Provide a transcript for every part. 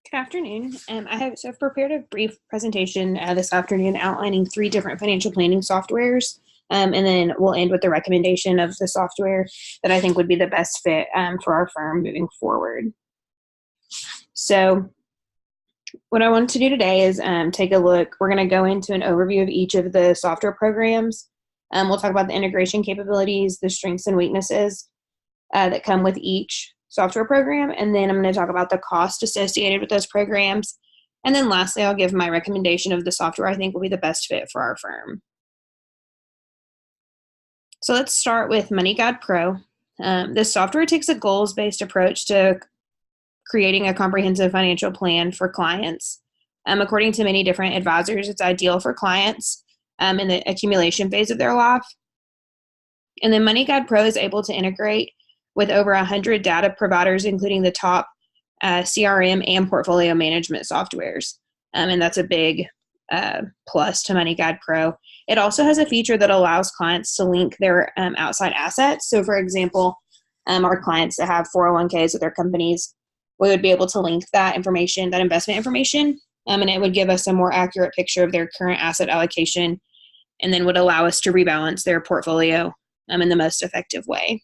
Good afternoon. I've prepared a brief presentation this afternoon outlining three different financial planning softwares, and then we'll end with the recommendation of the software that I think would be the best fit for our firm moving forward. So what I want to do today is take a look. We're going to go into an overview of each of the software programs. We'll talk about the integration capabilities, the strengths and weaknesses that come with each software program, and then I'm going to talk about the cost associated with those programs. And then lastly, I'll give my recommendation of the software I think will be the best fit for our firm. So let's start with MoneyGuide Pro. This software takes a goals-based approach to creating a comprehensive financial plan for clients. According to many different advisors, it's ideal for clients in the accumulation phase of their life. And then MoneyGuide Pro is able to integrate with over 100 data providers, including the top CRM and portfolio management softwares. And that's a big plus to MoneyGuide Pro. It also has a feature that allows clients to link their outside assets. So for example, our clients that have 401ks with their companies, we would be able to link that information, that investment information, and it would give us a more accurate picture of their current asset allocation, and then would allow us to rebalance their portfolio in the most effective way.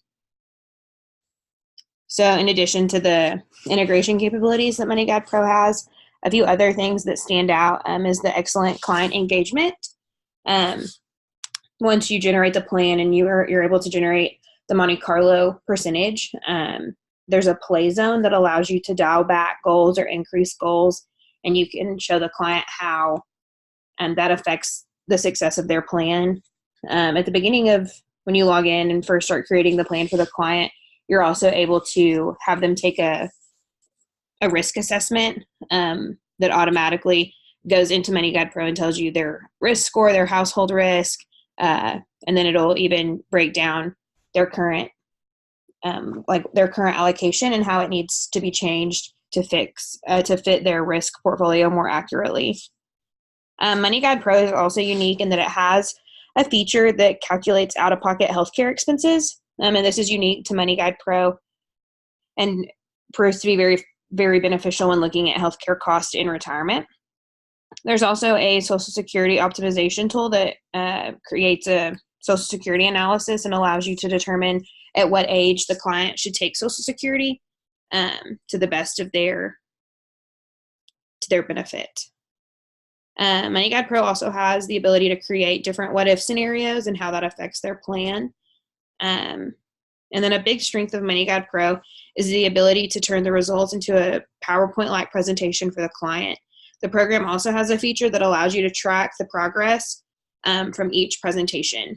So in addition to the integration capabilities that MoneyGuide Pro has, a few other things that stand out is the excellent client engagement. Once you generate the plan and you're able to generate the Monte Carlo percentage, there's a play zone that allows you to dial back goals or increase goals, and you can show the client how that affects the success of their plan. At the beginning of when you log in and first start creating the plan for the client, you're also able to have them take a risk assessment that automatically goes into MoneyGuide Pro and tells you their risk score, their household risk, and then it'll even break down their current allocation and how it needs to be changed to fit their risk portfolio more accurately. MoneyGuide Pro is also unique in that it has a feature that calculates out-of-pocket healthcare expenses. And this is unique to MoneyGuide Pro and proves to be very, very beneficial when looking at healthcare costs in retirement. There's also a Social Security optimization tool that creates a Social Security analysis and allows you to determine at what age the client should take Social Security to the best of their benefit. MoneyGuide Pro also has the ability to create different what-if scenarios and how that affects their plan. And then a big strength of MoneyGuide Pro is the ability to turn the results into a PowerPoint-like presentation for the client. The program also has a feature that allows you to track the progress from each presentation.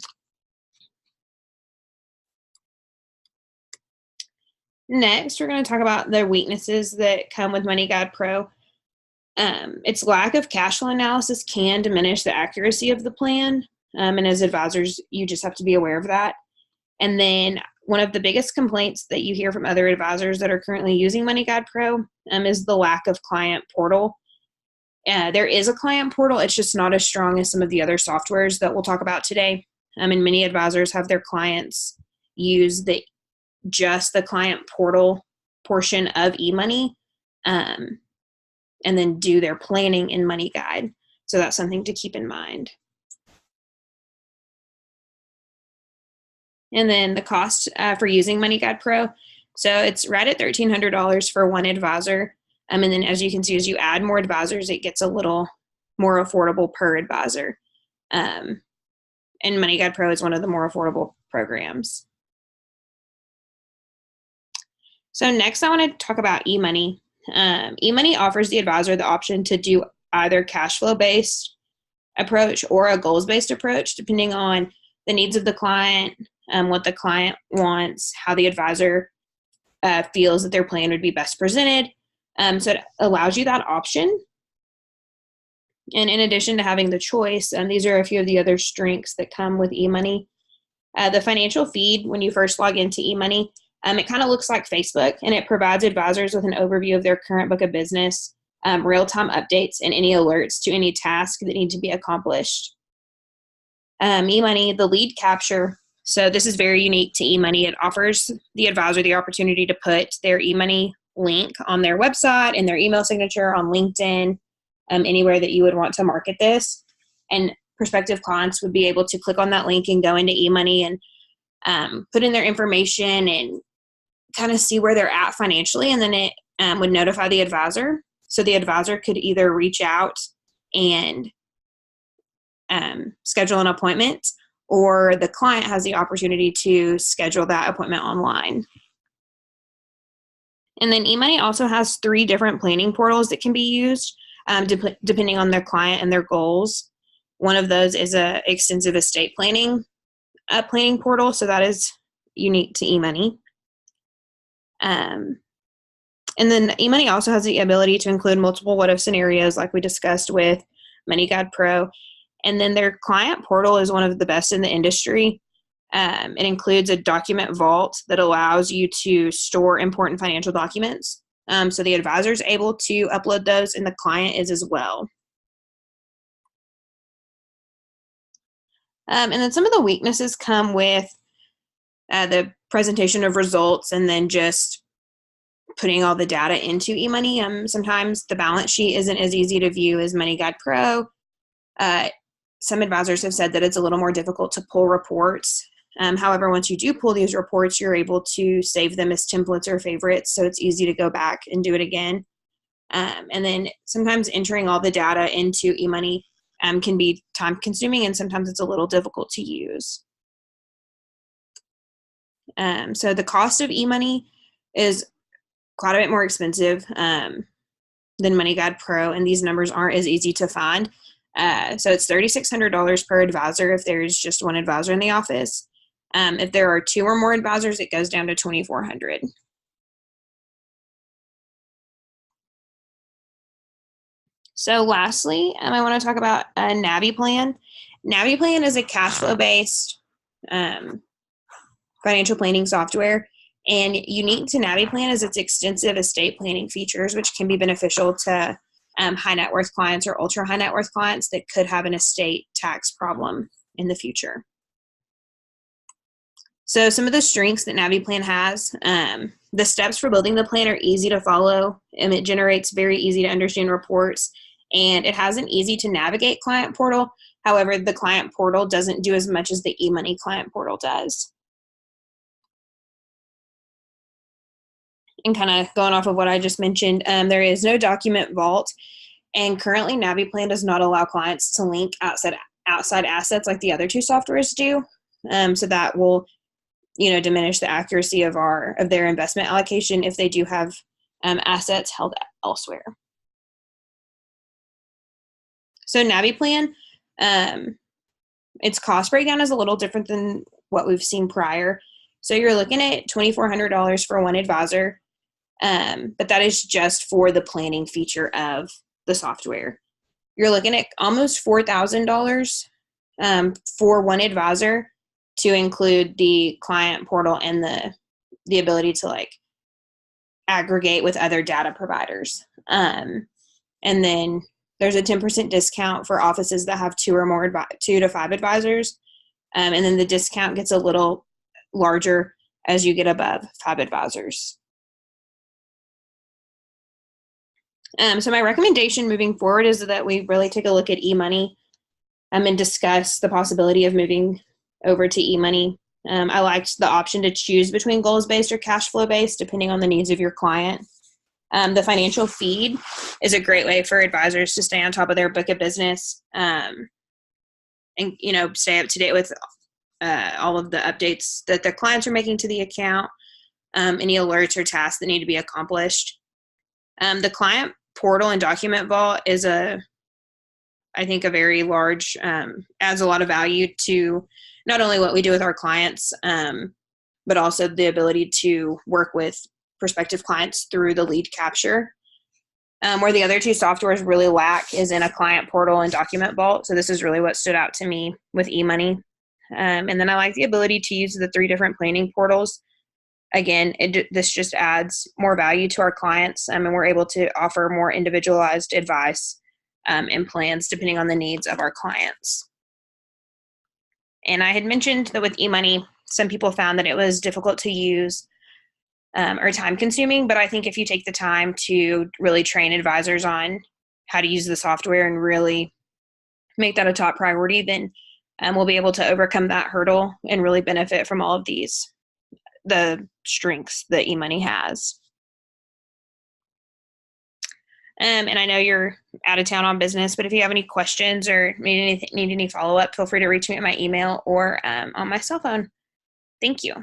Next, we're going to talk about the weaknesses that come with MoneyGuide Pro. Its lack of cash flow analysis can diminish the accuracy of the plan, and as advisors, you just have to be aware of that. And then one of the biggest complaints that you hear from other advisors that are currently using MoneyGuide Pro is the lack of client portal. There is a client portal. It's just not as strong as some of the other softwares that we'll talk about today. And many advisors have their clients use just the client portal portion of eMoney and then do their planning in MoneyGuide. So that's something to keep in mind. And then the cost for using MoneyGuide Pro. So it's right at $1,300 for one advisor. And then as you can see, as you add more advisors, it gets a little more affordable per advisor. And MoneyGuide Pro is one of the more affordable programs. So next I want to talk about eMoney. eMoney offers the advisor the option to do either cash flow based approach or a goals based approach, depending on the needs of the client, what the client wants, how the advisor feels that their plan would be best presented. So it allows you that option. And in addition to having the choice, these are a few of the other strengths that come with eMoney. The financial feed, when you first log into eMoney, it kind of looks like Facebook, and it provides advisors with an overview of their current book of business, real-time updates, and any alerts to any task that need to be accomplished. eMoney, the lead capture. So this is very unique to eMoney. It offers the advisor the opportunity to put their eMoney link on their website, in their email signature, on LinkedIn, anywhere that you would want to market this. And prospective clients would be able to click on that link and go into eMoney and put in their information and kind of see where they're at financially. And then it would notify the advisor. So the advisor could either reach out and schedule an appointment, or the client has the opportunity to schedule that appointment online. And then eMoney also has 3 different planning portals that can be used depending on their client and their goals. One of those is a extensive estate planning portal, so that is unique to eMoney. And then eMoney also has the ability to include multiple what-if scenarios like we discussed with MoneyGuide Pro. And then their client portal is one of the best in the industry. It includes a document vault that allows you to store important financial documents. So the advisor is able to upload those, and the client is as well. And then some of the weaknesses come with the presentation of results and then just putting all the data into eMoney. Sometimes the balance sheet isn't as easy to view as MoneyGuide Pro. Some advisors have said that it's a little more difficult to pull reports. However, once you do pull these reports, you're able to save them as templates or favorites, so it's easy to go back and do it again. And then sometimes entering all the data into eMoney can be time-consuming, and sometimes it's a little difficult to use. So the cost of eMoney is quite a bit more expensive than MoneyGuide Pro, and these numbers aren't as easy to find. So it's $3,600 per advisor if there's just one advisor in the office. If there are 2 or more advisors, it goes down to $2,400. So lastly, I want to talk about a NaviPlan. NaviPlan is a cash flow-based financial planning software. And unique to NaviPlan is its extensive estate planning features, which can be beneficial to high net worth clients or ultra high net worth clients that could have an estate tax problem in the future. So some of the strengths that NaviPlan has, the steps for building the plan are easy to follow, and it generates very easy to understand reports, and it has an easy to navigate client portal. However, the client portal doesn't do as much as the eMoney client portal does. And kind of going off of what I just mentioned, there is no document vault, and currently NaviPlan does not allow clients to link outside assets like the other 2 softwares do. So that will, diminish the accuracy of their investment allocation if they do have assets held elsewhere. So NaviPlan, its cost breakdown is a little different than what we've seen prior. So you're looking at $2,400 for one advisor. But that is just for the planning feature of the software. You're looking at almost $4,000 for one advisor to include the client portal and the ability to aggregate with other data providers. And then there's a 10% discount for offices that have 2 to 5 advisors. And then the discount gets a little larger as you get above 5 advisors. So my recommendation moving forward is that we really take a look at eMoney and discuss the possibility of moving over to eMoney. I liked the option to choose between goals-based or cash flow-based, depending on the needs of your client. The financial feed is a great way for advisors to stay on top of their book of business and stay up to date with all of the updates that their clients are making to the account, any alerts or tasks that need to be accomplished. The client portal and document vault is I think a very large, adds a lot of value to not only what we do with our clients, but also the ability to work with prospective clients through the lead capture. Where the other 2 softwares really lack is in a client portal and document vault. So this is really what stood out to me with eMoney. And then I like the ability to use the 3 different planning portals. Again, this just adds more value to our clients, and we're able to offer more individualized advice and plans depending on the needs of our clients. And I had mentioned that with eMoney, some people found that it was difficult to use. or time consuming. But I think if you take the time to really train advisors on how to use the software and really make that a top priority, then we'll be able to overcome that hurdle and really benefit from all of the strengths that eMoney has. And I know you're out of town on business, but if you have any questions or need any follow-up, feel free to reach me at my email or on my cell phone. Thank you.